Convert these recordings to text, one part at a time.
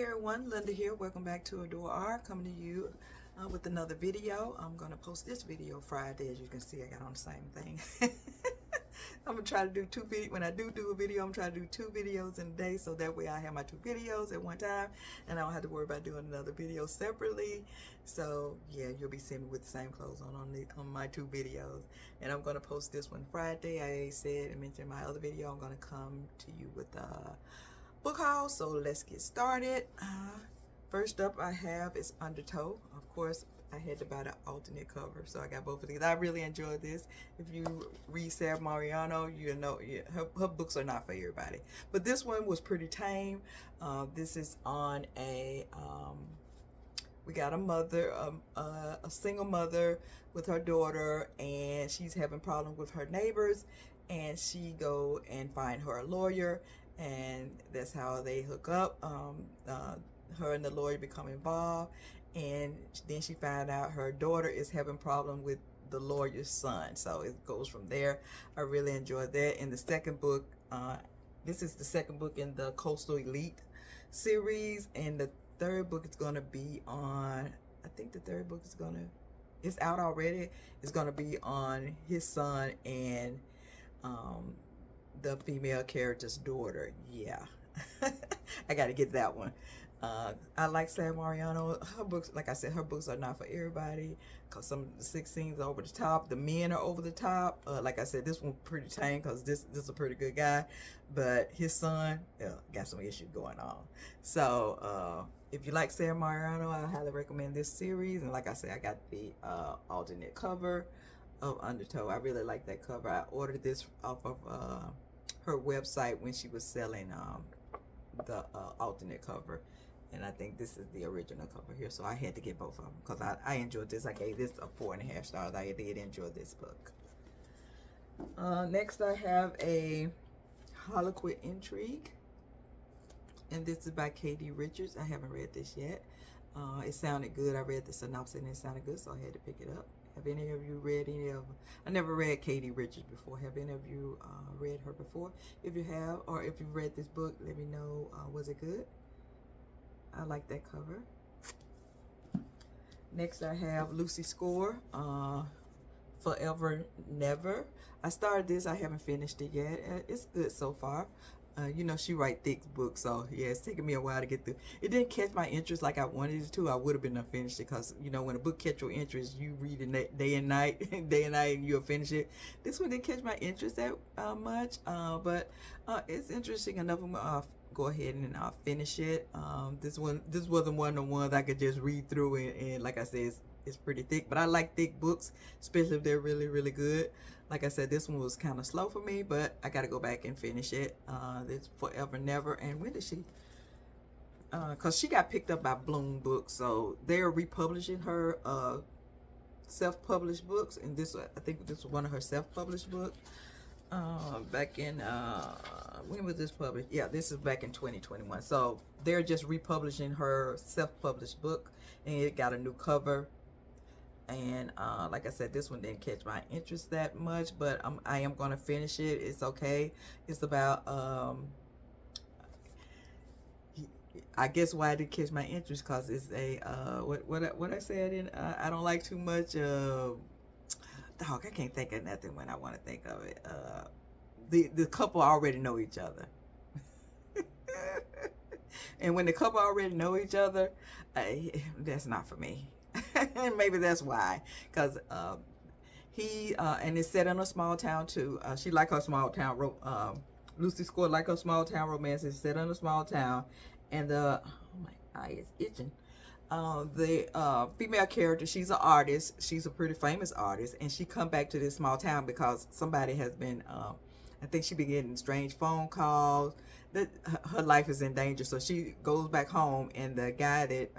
everyone, Linda here. Welcome back to AdoreR, coming to you with another video. I'm going to post this video Friday. As you can see, I got on the same thing. I'm going to try to do two videos. When I do a video, I'm trying to do 2 videos in a day, so that way I have my 2 videos at one time and I don't have to worry about doing another video separately. So yeah, you'll be seeing me with the same clothes on my 2 videos. And I'm going to post this one Friday. I said and mentioned in my other video, I'm going to come to you with book haul, so let's get started. First up I have is Undertoe. Of course, I had to buy the alternate cover, so I got both of these. I really enjoyed this. If you read Sarah Mariano, you know her books are not for everybody. But this one was pretty tame. This is on a we got a mother, a single mother with her daughter, and she's having problems with her neighbors, and she go and find her a lawyer, and that's how they hook up. Her and the lawyer become involved, and then she found out her daughter is having problem with the lawyer's son, so it goes from there. I really enjoyed that. In the second book, this is the second book in the Coastal Elite series, and the third book is going to be on, I think the third book is going to, it's out already, it's going to be on his son and the female character's daughter. Yeah. I got to get that one. I like Sarah Mariano. Her books, like I said, her books are not for everybody because some of the sex scenes are over the top. The men are over the top. Like I said, this one's pretty tame because this is a pretty good guy, but his son got some issues going on. So if you like Sarah Mariano, I highly recommend this series. And like I said, I got the alternate cover of Undertow. I really like that cover. I ordered this off of her website when she was selling the alternate cover, and I think this is the original cover here, so I had to get both of them because I enjoyed this. I gave this a 4.5 stars. I did enjoy this book. Next I have a Hol Quit Intrigue, and this is by Katie Richards. I haven't read this yet. It sounded good. I read the synopsis and it sounded good, so I had to pick it up. Have any of you read any of them? I never read Katie Richards before. Have any of you read her before? If you have, or if you've read this book, let me know, was it good? I like that cover. Next I have Lucy Score, Forever Never. I started this. I haven't finished it yet. It's good so far. You know, she writes thick books, so yeah, it's taking me a while to get through. It didn't catch my interest like I wanted it to. I would have been finished it because, you know, when a book catch your interest, you read it day and night, and you'll finish it. This one didn't catch my interest that much, but it's interesting enough. I'm gonna go ahead and finish it. This wasn't one of the ones I could just read through, and like I said, it's pretty thick, but I like thick books, especially if they're really, really good. Like I said, this one was kind of slow for me, but I got to go back and finish it. This Forever Never. And when did she? Because she got picked up by Bloom Books, so they're republishing her self-published books. And this, I think this was one of her self-published books. Back in, when was this published? Yeah, this is back in 2021. So they're just republishing her self-published book, and it got a new cover. And like I said, this one didn't catch my interest that much, but I am going to finish it. It's okay. It's about I guess why it didn't catch my interest, because it's a what I said in I don't like too much dog, I can't think of nothing when I want to think of it. The couple already know each other. And when the couple already know each other, that's not for me. And maybe that's why, because he and it's set in a small town too. She like her small town. Lucy Score like her small town romance. It's set in a small town, and oh my eye is itching. The female character, she's an artist. She's a pretty famous artist, and she come back to this small town because somebody has been. I think she been getting strange phone calls. That her life is in danger, so she goes back home, and the guy that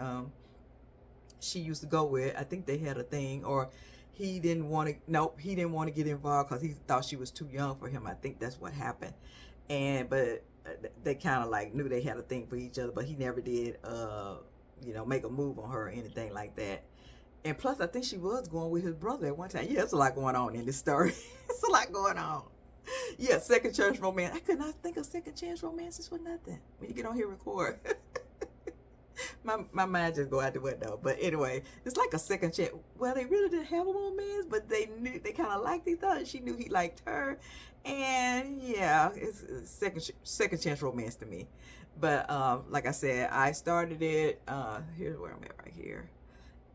she used to go with, I think they had a thing, or he didn't want to, nope, he didn't want to get involved because he thought she was too young for him. I think that's what happened. And but they kind of like knew they had a thing for each other, but he never did you know, make a move on her or anything like that. And plus I think she was going with his brother at one time. Yeah, there's a lot going on in this story. It's a lot going on. Yeah, second chance romance. I could not think of second chance romances for nothing when you get on here record. my mind just go out the window. But anyway, it's like a second chance. Well, they really didn't have a romance, but they knew, they kind of liked each other. She knew he liked her, and yeah, it's a second chance romance to me. But like I said, I started it. Here's where I'm at right here.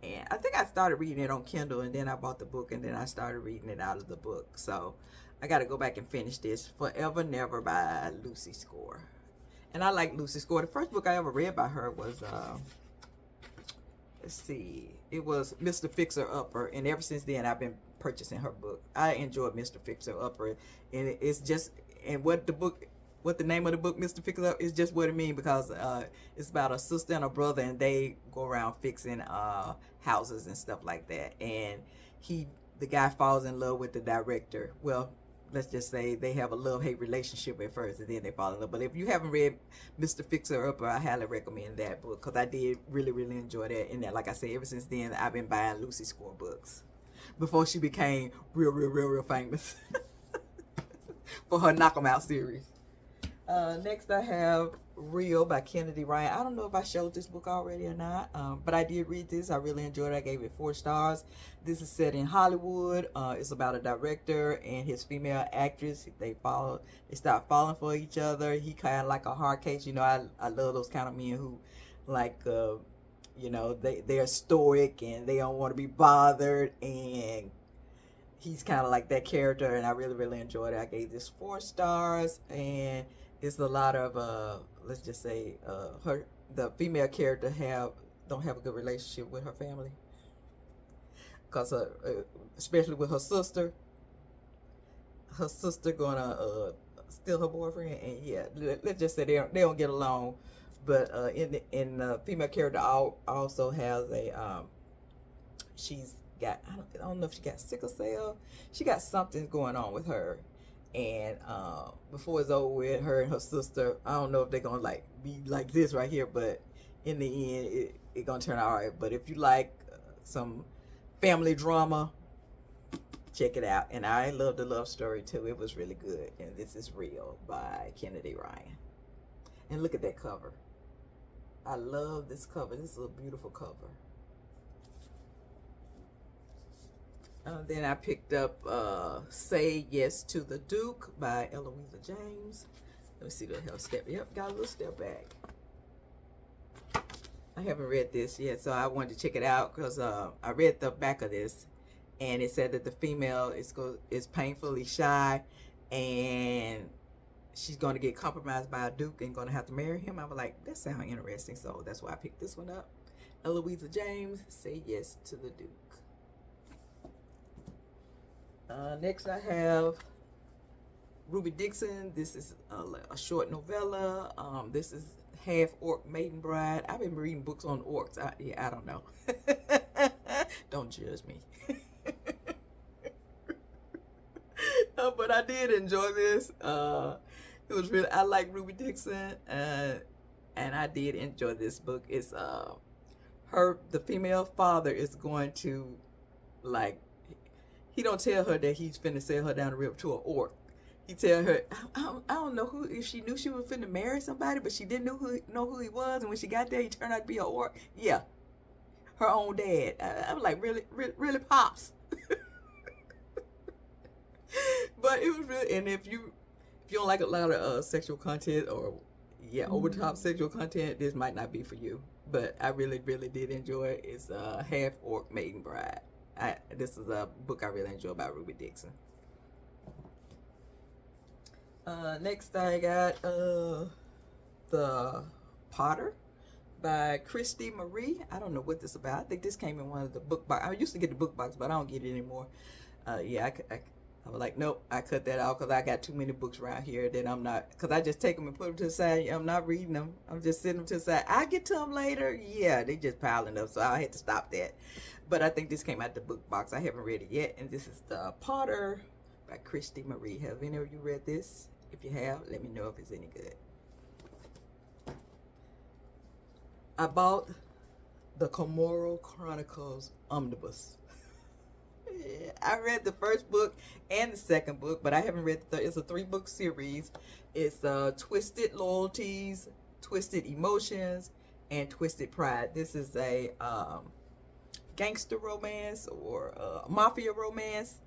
And I think I started reading it on Kindle, and then I bought the book, and then I started reading it out of the book. So I got to go back and finish this. Forever Never by Lucy Score. And I like Lucy Score. The first book I ever read by her was, let's see, it was Mr. Fixer Upper. And ever since then, I've been purchasing her book. I enjoyed Mr. Fixer Upper. And it's just, and what the name of the book, Mr. Fixer Upper, is just what it means, because it's about a sister and a brother, and they go around fixing houses and stuff like that. And the guy falls in love with the director. Well, let's just say they have a love-hate relationship at first, and then they fall in love. But if you haven't read Mr. Fixer Upper, I highly recommend that book, because I did really, really enjoy that. And that, like I said, ever since then, I've been buying Lucy Score books before she became real famous for her Knock 'em Out series. Next, I have Real by Kennedy Ryan. I don't know if I showed this book already or not, but I did read this. I really enjoyed it. I gave it 4 stars. This is set in Hollywood. It's about a director and his female actress. They start falling for each other. He kind of like a hard case. You know, I love those kind of men who like, you know, they're stoic and they don't want to be bothered, and he's kind of like that character, and I really, really enjoyed it. I gave this 4 stars, and it's a lot of let's just say the female character don't have a good relationship with her family, because especially with her sister gonna steal her boyfriend, and yeah, let's just say they don't get along. But in the female character also has a she's got, I don't know if she got sickle cell. She got something going on with her, and before it's over with, her and her sister, I don't know if they're gonna like be like this right here, but in the end it gonna turn out all right. But if you like some family drama, check it out. And I love the love story too. It was really good. And this is Real by Kennedy Ryan. And look at that cover. I love this cover. This is a beautiful cover. Then I picked up Say Yes to the Duke by Eloisa James. Let me see the hell step. Yep, got a little step back. I haven't read this yet, so I wanted to check it out, because I read the back of this, and it said that the female is painfully shy, and she's going to get compromised by a duke and going to have to marry him. I was like, that sounds interesting, so that's why I picked this one up. Eloisa James, Say Yes to the Duke. Next I have Ruby Dixon. This is a short novella. This is half orc maiden bride. I've been reading books on orcs. I don't know. Don't judge me. But I did enjoy this. It was really, I like Ruby Dixon, and I did enjoy this book. It's the female father is going to, like, he don't tell her that he's finna sell her down the river to an orc. He tell her, I don't know if she knew she was finna marry somebody, but she didn't know who he was, and when she got there, he turned out to be an orc. Yeah, her own dad. I was like, really, pops. But it was really, and if you don't like a lot of sexual content, or over the top sexual content, this might not be for you. But I really, really did enjoy it. It's Half Orc Maiden Bride. This is a book I really enjoy by Ruby Dixon. Next I got The Potter by Christy Marie. I don't know what this is about. I think this came in one of the book box. I used to get the book box, but I don't get it anymore. I was like, nope, I cut that out because I got too many books around here that I'm not, because I just take them and put them to the side. I'm not reading them. I'm just sitting them to the side. I get to them later. Yeah, they just piling up, so I had to stop that. But I think this came out the book box. I haven't read it yet, and this is The Potter by Christy Marie. Have any of you read this? If you have, let me know if it's any good. I bought the Chronicles Omnibus. I read the first book and the second book, but I haven't read it's a 3-book series. It's Twisted Loyalties, Twisted Emotions, and Twisted Pride. This is a gangster romance or mafia romance.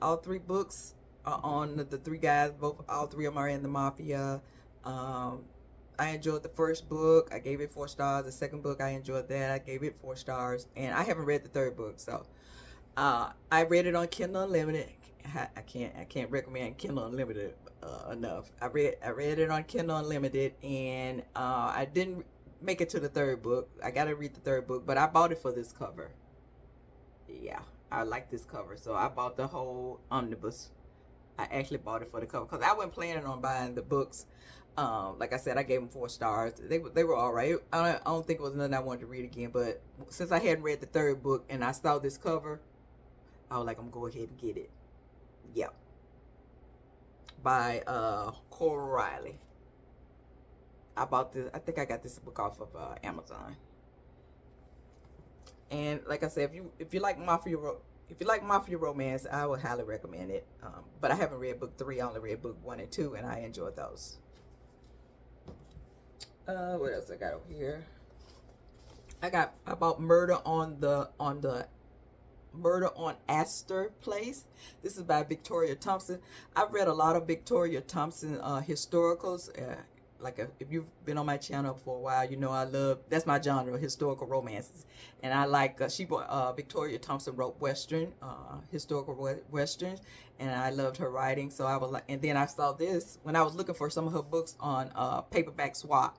All three books are on the three guys. All three of them are in the mafia. I enjoyed the first book. I gave it 4 stars. The second book, I enjoyed that. I gave it 4 stars. And I haven't read the third book, so I read it on Kindle Unlimited. I can't recommend Kindle Unlimited enough. I read it on Kindle Unlimited, and I didn't make it to the third book. I gotta read the third book, but I bought it for this cover. Yeah, I like this cover, so I bought the whole omnibus. I actually bought it for the cover because I wasn't planning on buying the books. Like I said, I gave them 4 stars. They were all right. I don't think it was nothing I wanted to read again, but since I hadn't read the third book and I saw this cover, I was like, I'm gonna go ahead and get it. Yep. By Cora Riley. I bought this. I think I got this book off of Amazon. And like I said, if you like mafia romance, I would highly recommend it. But I haven't read book 3. I only read book 1 and 2, and I enjoyed those. What else I got over here? I bought Murder on Aster Place. This is by Victoria Thompson. I've read a lot of Victoria Thompson historicals. If you've been on my channel for a while, you know that's my genre, historical romances. And I like Victoria Thompson wrote historical westerns, and I loved her writing. So I was like, and then I saw this when I was looking for some of her books on paperback swap.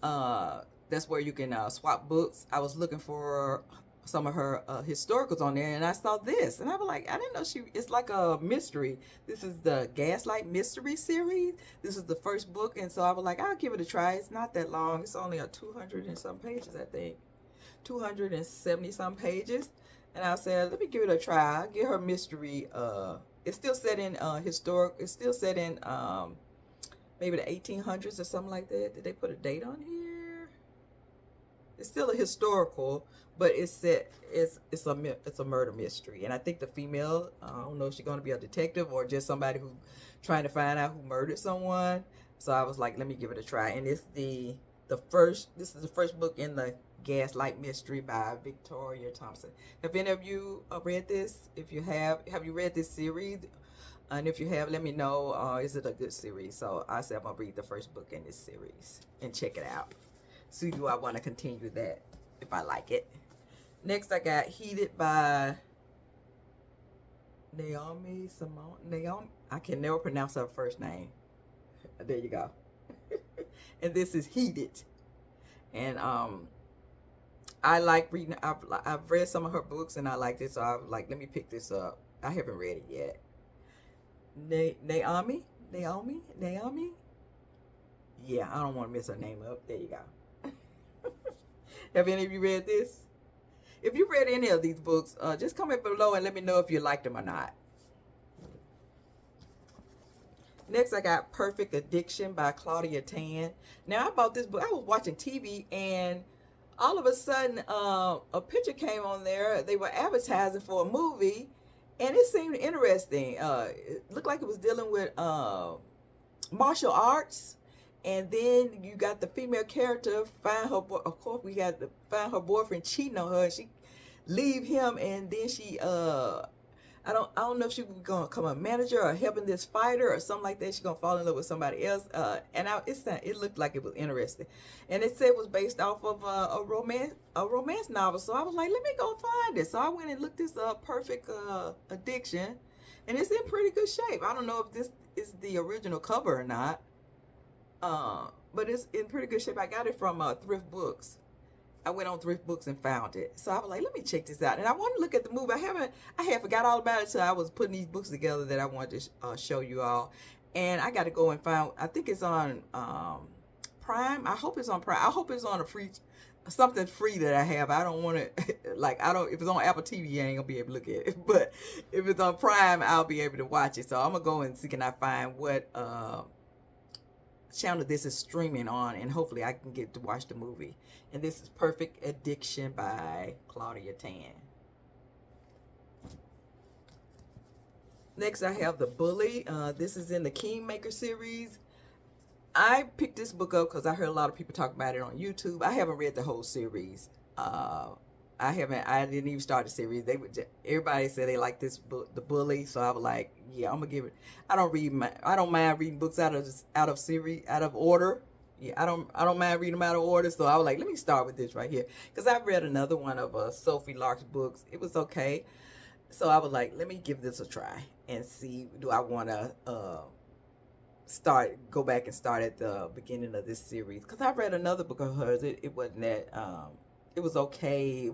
That's where you can swap books. I was looking for some of her historicals on there, and I saw this, and I was like, I didn't know it's like a mystery. This is the Gaslight Mystery series. This is the first book, and so I was like, I'll give it a try. It's not that long. It's only 200 and some pages, I think. 270 some pages. And I said, let me give it a try. I'll get her mystery. It's still set in it's still set in maybe the 1800s or something like that. Did they put a date on here? It's still a historical, but it's a murder mystery. And I think the female, I don't know if she's going to be a detective or just somebody who's trying to find out who murdered someone. So I was like, let me give it a try. And it's this is the first book in the Gaslight Mystery by Victoria Thompson. Have any of you read this? If you have you read this series? And if you have, let me know, is it a good series? So I said I'm going to read the first book in this series and check it out. See, do I want to continue that if I like it? Next, I got Heated by Naomi Simone. I can never pronounce her first name. There you go. And this is Heated. And I like reading. I've read some of her books and I liked it, so I was like, let me pick this up. I haven't read it yet. Naomi. Yeah, I don't want to mess her name up. There you go. Have any of you read this? If you read any of these books, just comment below and let me know if you liked them or not. Next, I got Perfect Addiction by Claudia Tan. Now, I bought this book. I was watching TV, and all of a sudden, a picture came on there. They were advertising for a movie, and it seemed interesting. It looked like it was dealing with martial arts. And then you got the female character of course we got to find her boyfriend cheating on her, and she leave him, and then she I don't know if she was gonna become a manager or helping this fighter or something like that. She's gonna fall in love with somebody else. It looked like it was interesting, and it said it was based off of a romance novel. So I was like, let me go find it. So I went and looked this up, Perfect Addiction, and it's in pretty good shape. I don't know if this is the original cover or not. But it's in pretty good shape. I got it from Thrift Books. I went on Thrift Books and found it. So I was like, let me check this out. And I want to look at the movie. I had forgot all about it till I was putting these books together that I wanted to show you all. And I got to go and find, I think it's on Prime. I hope it's on Prime. I hope it's on something free that I have. I don't want to, if it's on Apple TV, I ain't gonna be able to look at it. But if it's on Prime, I'll be able to watch it. So I'm gonna go and see, can I find what channel this is streaming on, and hopefully I can get to watch the movie. And this is Perfect Addiction by Claudia Tan. Next, I have The Bully. This is in the Kingmaker series. I picked this book up because I heard a lot of people talk about it on YouTube. I haven't read the whole series. I didn't even start the series. Everybody said they like this book, The Bully. So I was like, yeah, I'm gonna give it. I don't mind reading books out of order. Yeah, I don't mind reading them out of order. So I was like, let me start with this right here because I've read another one of Sophie Lark's books. It was okay. So I was like, let me give this a try and see, do I want to go back and start at the beginning of this series, because I read another book of hers. It wasn't that it was okay.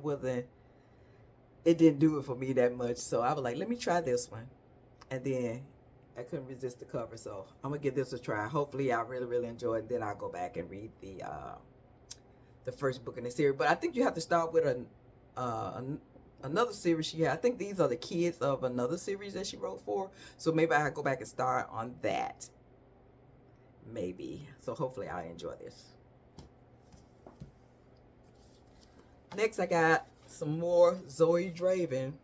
It didn't do it for me that much. So I was like, let me try this one. And then I couldn't resist the cover, so I'm gonna give this a try. Hopefully I really enjoy it, and then I'll go back and read the first book in the series. But I think you have to start with another series she had. I think these are the kids of another series that she wrote for, so maybe I go back and start on that. Maybe. So hopefully I enjoy this. Next I got some more Zoe Draven.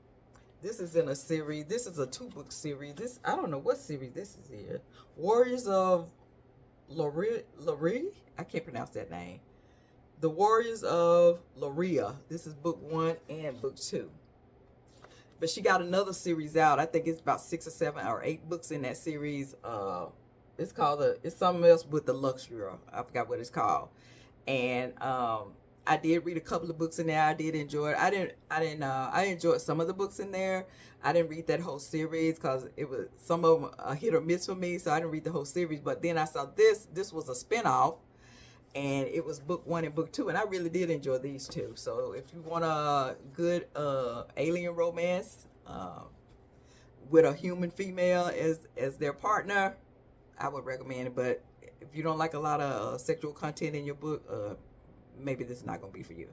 This is in a series. This is a 2-book series. I don't know what series this is here. Warriors of Loria. I can't pronounce that name. The Warriors of Loria. This is book 1 and book 2. But she got another series out. I think it's about 6 or 7 or 8 books in that series. It's called it's something else with the luxury. I forgot what it's called. And I did read a couple of books in there. I did enjoy it. I enjoyed some of the books in there. I didn't read that whole series because it was some of them a hit or miss for me, so I didn't read the whole series. But then I saw this was a spinoff, and it was book 1 and book 2, and I really did enjoy these two. So if you want a good alien romance with a human female as their partner, I would recommend it. But if you don't like a lot of sexual content in your book, maybe this is not going to be for you.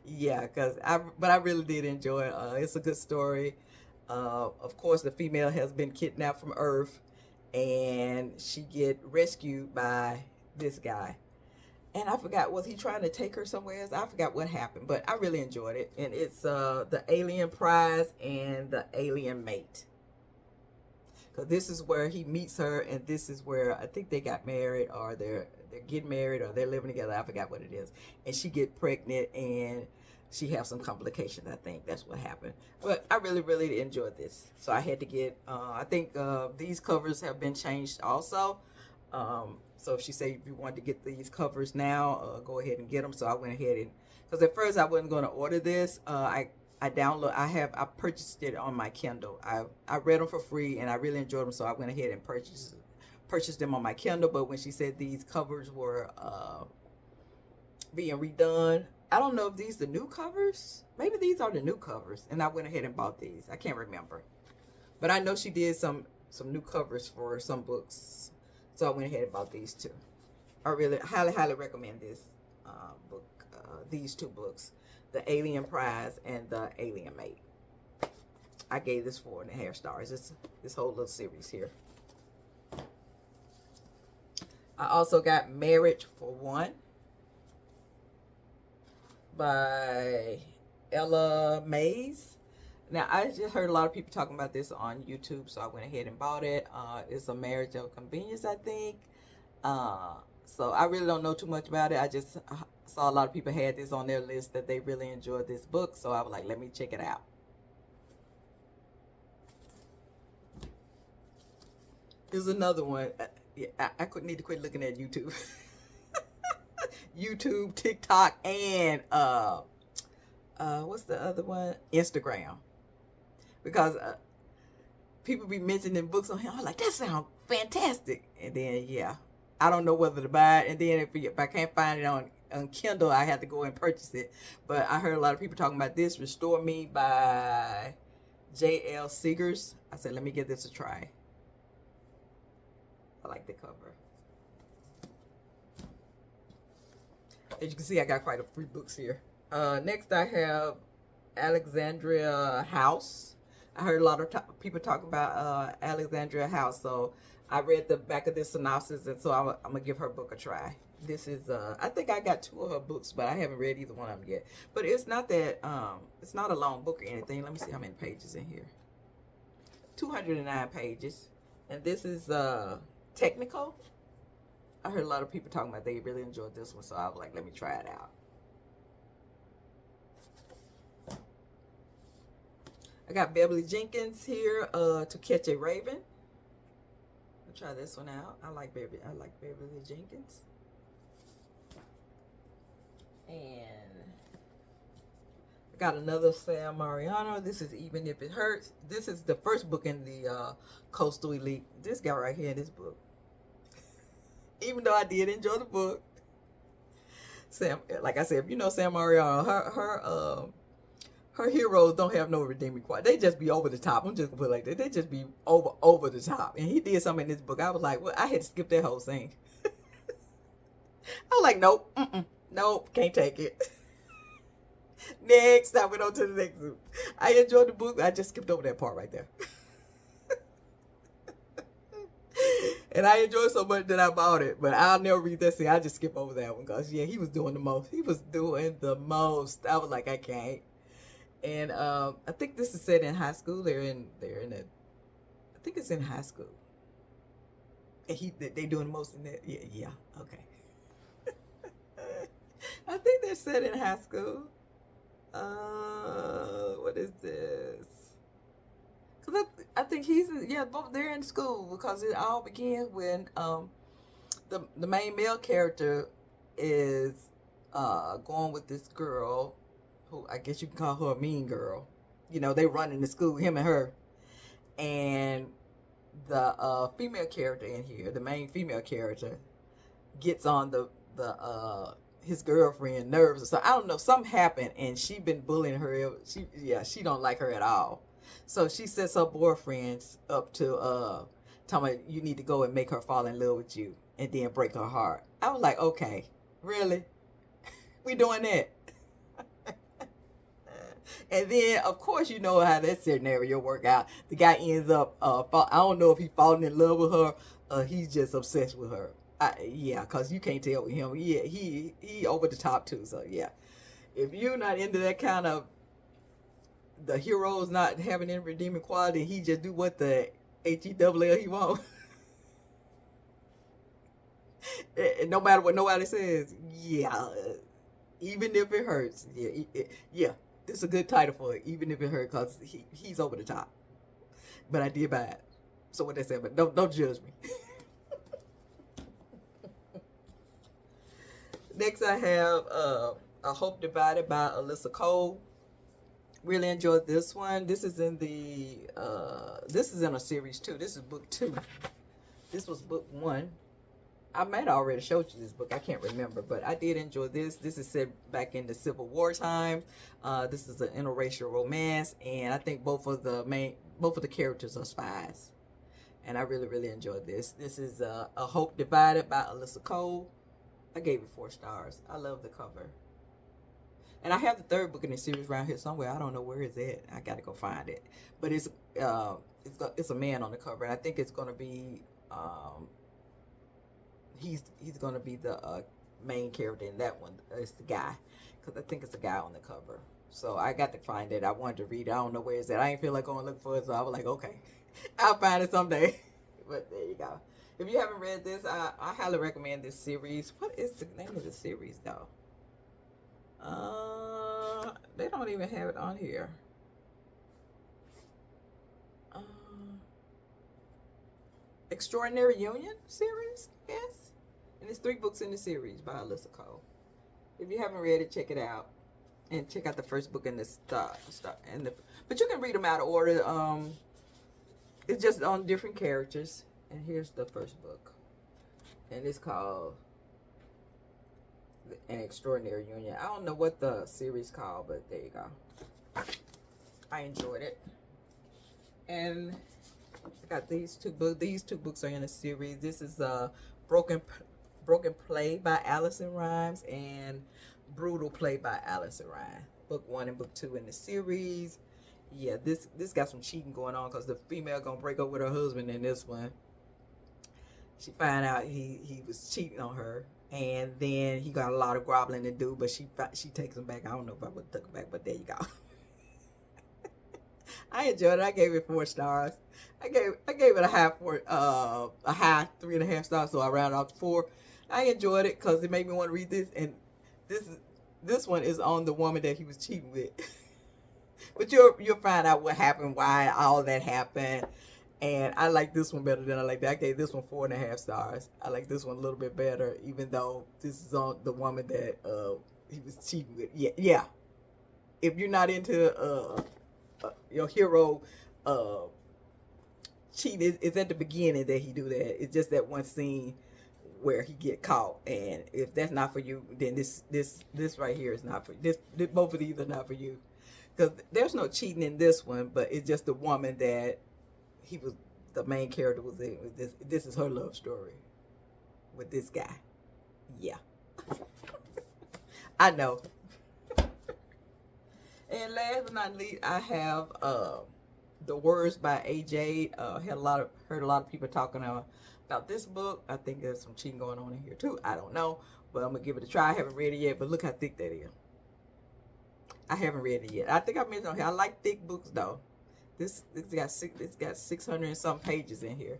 Yeah, but I really did enjoy it. It's a good story. Of course, the female has been kidnapped from Earth, and she get rescued by this guy. And I forgot, was he trying to take her somewhere else? I forgot what happened, but I really enjoyed it. And it's the Alien Prize and the Alien Mate. Because this is where he meets her, and this is where I think they got married, or they're getting married, or they're living together. I forgot what it is. And she get pregnant, and she have some complications. I think that's what happened. But I really enjoyed this. So I had to get, I think these covers have been changed also. So she said if you wanted to get these covers now, go ahead and get them. So I went ahead and, because at first I wasn't going to order this. I purchased it on my Kindle. I read them for free, and I really enjoyed them, so I went ahead and purchased them on my Kindle. But when she said these covers were being redone, I don't know if these are the new covers. Maybe these are the new covers, and I went ahead and bought these. I can't remember, but I know she did some new covers for some books, so I went ahead and bought these too. I really highly recommend this book. These 2 books. The Alien Prize and the Alien Mate. I gave this 4.5 stars. This whole little series here. I also got Marriage for One by Ella Mays. Now, I just heard a lot of people talking about this on YouTube, so I went ahead and bought it. It's a marriage of convenience, I think. So I really don't know too much about it. I just saw a lot of people had this on their list that they really enjoyed this book, so I was like, let me check it out. There's another one. I couldn't need to quit looking at YouTube. YouTube, TikTok, and what's the other one? Instagram. Because people be mentioning books on here. I'm like, that sounds fantastic. And then, yeah, I don't know whether to buy it. And then if I can't find it on Kindle, I have to go and purchase it. But I heard a lot of people talking about this. Restore Me by J.L. Seegers. I said, let me give this a try. I like the cover. As you can see, I got quite a few books here. Next, I have Alexandria House. I heard a lot of people talking about Alexandria House, so I read the back of this synopsis, and so I'm going to give her book a try. This is, I think I got 2 of her books, but I haven't read either one of them yet. But it's not that, it's not a long book or anything. Let me see how many pages in here. 209 pages. And this is technical. I heard a lot of people talking about they really enjoyed this one, so I was like, let me try it out. I got Beverly Jenkins here, To Catch a Raven. I'll try this one out. I like Beverly Jenkins. And I got another Sam Mariano. This is Even If It Hurts. This is the first book in the Coastal Elite. This guy right here in this book. Even though I did enjoy the book, Sam, like I said, if you know Sam Mariano, her heroes don't have no redeeming quality. They just be over the top. I'm just gonna put it like that. They just be over the top. And he did something in this book. I was like, well, I had to skip that whole thing. I was like, nope, nope, can't take it. Next, I went on to the next book. I enjoyed the book. I just skipped over that part right there. And I enjoyed so much that I bought it. But I'll never read that scene. I just skip over that one because, yeah, he was doing the most. He was doing the most. I was like, I can't. And I think this is set in high school. They're in a, I think it's in high school. And they doing the most in that. Yeah, okay. I think they're set in high school. What is this? Cause I think both they're in school because it all begins when the main male character is going with this girl who I guess you can call her a mean girl. You know, they run into school, him and her, and the female character in here, the main female character, gets on the his girlfriend nerves. So I don't know, something happened and she been bullying her. She don't like her at all. So she sets her boyfriends up to tell me you need to go and make her fall in love with you and then break her heart. I was like, okay, really? We doing that? And then, of course, you know how that scenario work out. The guy ends up, I don't know if he falling in love with her, he's just obsessed with her. Yeah, because you can't tell with him. Yeah, he over the top too. So yeah, if you're not into that kind of, the hero's not having any redeeming quality, he just do what the HEWL he want. And no matter what nobody says, yeah, even if it hurts, yeah, this is a good title for it. Even if it hurts, because he's over the top. But I did buy it. So what they said, but don't judge me. Next, I have A Hope Divided by Alyssa Cole. Really enjoyed this one. This is in a series too. This is book 2. This was book 1. I might have already showed you this book. I can't remember, but I did enjoy this. This is set back in the Civil War time. This is an interracial romance, and I think both of the characters are spies. And I really, really enjoyed this. This is A Hope Divided by Alyssa Cole. I gave it 4 stars. I love the cover. And I have the 3rd book in the series around here somewhere. I don't know where it's at. I got to go find it. But it's a man on the cover, and I think it's going to be he's going to be the main character in that one. It's the guy, because I think it's a guy on the cover. So I got to find it. I wanted to read it. I don't know where it's at. I ain't feel like going to look for it, so I was like, okay, I'll find it someday. But there you go. If you haven't read this, I highly recommend this series. What is the name of the series, though? They don't even have it on here. Extraordinary Union series, yes. And there's 3 books in the series by Alyssa Cole. If you haven't read it, check it out. And check out the first book in the but you can read them out of order. It's just on different characters. And here's the first book. And it's called An Extraordinary Union. I don't know what the series called, but there you go. I enjoyed it. And I got these 2 books. These 2 books are in a series. This is Broken Play by Allison Rhymes and Brutal Play by Allison Rhymes. Book 1 and book 2 in the series. Yeah, this got some cheating going on because the female gonna break up with her husband in this one. She find out he was cheating on her, and then he got a lot of groveling to do, but she takes him back. I don't know if I would have took him back, but there you go. I enjoyed it. I gave it 4 stars. I gave it a high 3.5 stars. So I rounded off to 4. I enjoyed it because it made me want to read this. And this one is on the woman that he was cheating with. But you'll find out what happened, why all that happened. And I like this one better than I like that. I gave this one 4.5 stars. I like this one a little bit better, even though this is on the woman that he was cheating with. Yeah. If you're not into your hero cheating, it's at the beginning that he do that. It's just that one scene where he get caught, and if that's not for you, then this right here is not for you. This both of these are not for you, because there's no cheating in this one, but it's just the woman that he was, the main character was in. This is her love story with this guy. Yeah. I know. And last but not least, I have The Words by AJ. Heard a lot of people talking about this book. I think there's some cheating going on in here too. I don't know, but I'm gonna give it a try. I haven't read it yet, but look how thick that is. I haven't read it yet. I think I mentioned on here, I like thick books though. It's got 600 and some pages in here.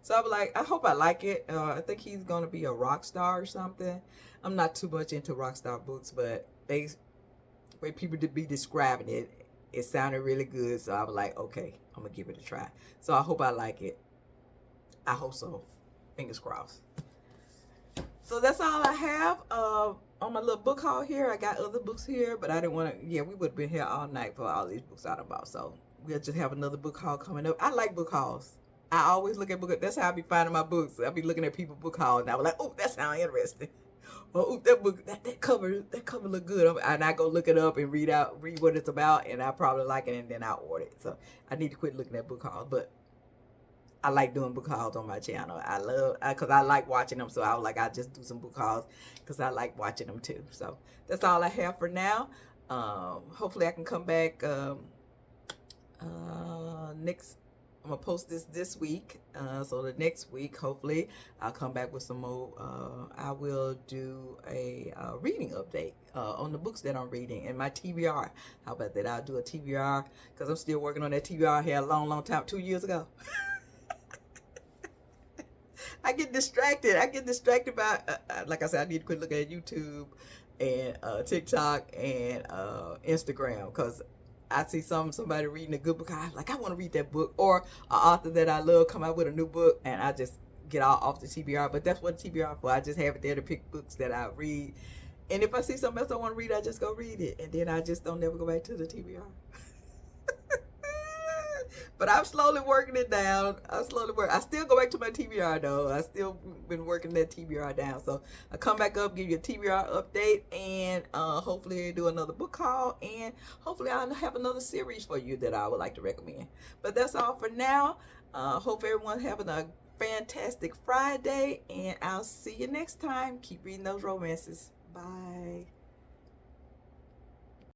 So I'm like, I hope I like it. I think he's gonna be a rock star or something. I'm not too much into rock star books, but way people to be describing it, it sounded really good. So I was like, okay, I'm gonna give it a try. So I hope I like it. I hope so. Fingers crossed. So that's all I have on my little book haul here. I got other books here, but I didn't want to. Yeah, we would have been here all night for all these books I done bought. So we'll just have another book haul coming up. I like book hauls. I always look at book. That's how I be finding my books. I be looking at people book hauls, and I was like, oh, that sounds interesting. Oh, that book, that cover look good. And I go look it up and read what it's about, and I probably like it, and then I order it. So I need to quit looking at book hauls, but I like doing book hauls on my channel. Because I like watching them, so I was like, I'll just do some book hauls because I like watching them too. So that's all I have for now. Hopefully I can come back next. I'm going to post this week. So the next week, hopefully, I'll come back with some more. I will do a reading update on the books that I'm reading and my TBR. How about that? I'll do a TBR because I'm still working on that TBR I had a long time, 2 years ago. I get distracted. By, like I said, I need to quit looking at YouTube and TikTok and Instagram because I see somebody reading a good book. I'm like, I want to read that book. Or an author that I love come out with a new book, and I just get all off the TBR. But that's what the TBR for. I just have it there to pick books that I read. And if I see something else I want to read, I just go read it. And then I just don't never go back to the TBR. But I'm slowly working it down. I still go back to my TBR though. I still been working that TBR down. So I come back up, give you a TBR update, and hopefully do another book haul, and hopefully I'll have another series for you that I would like to recommend. But that's all for now. Hope everyone's having a fantastic Friday, and I'll see you next time. Keep reading those romances. Bye.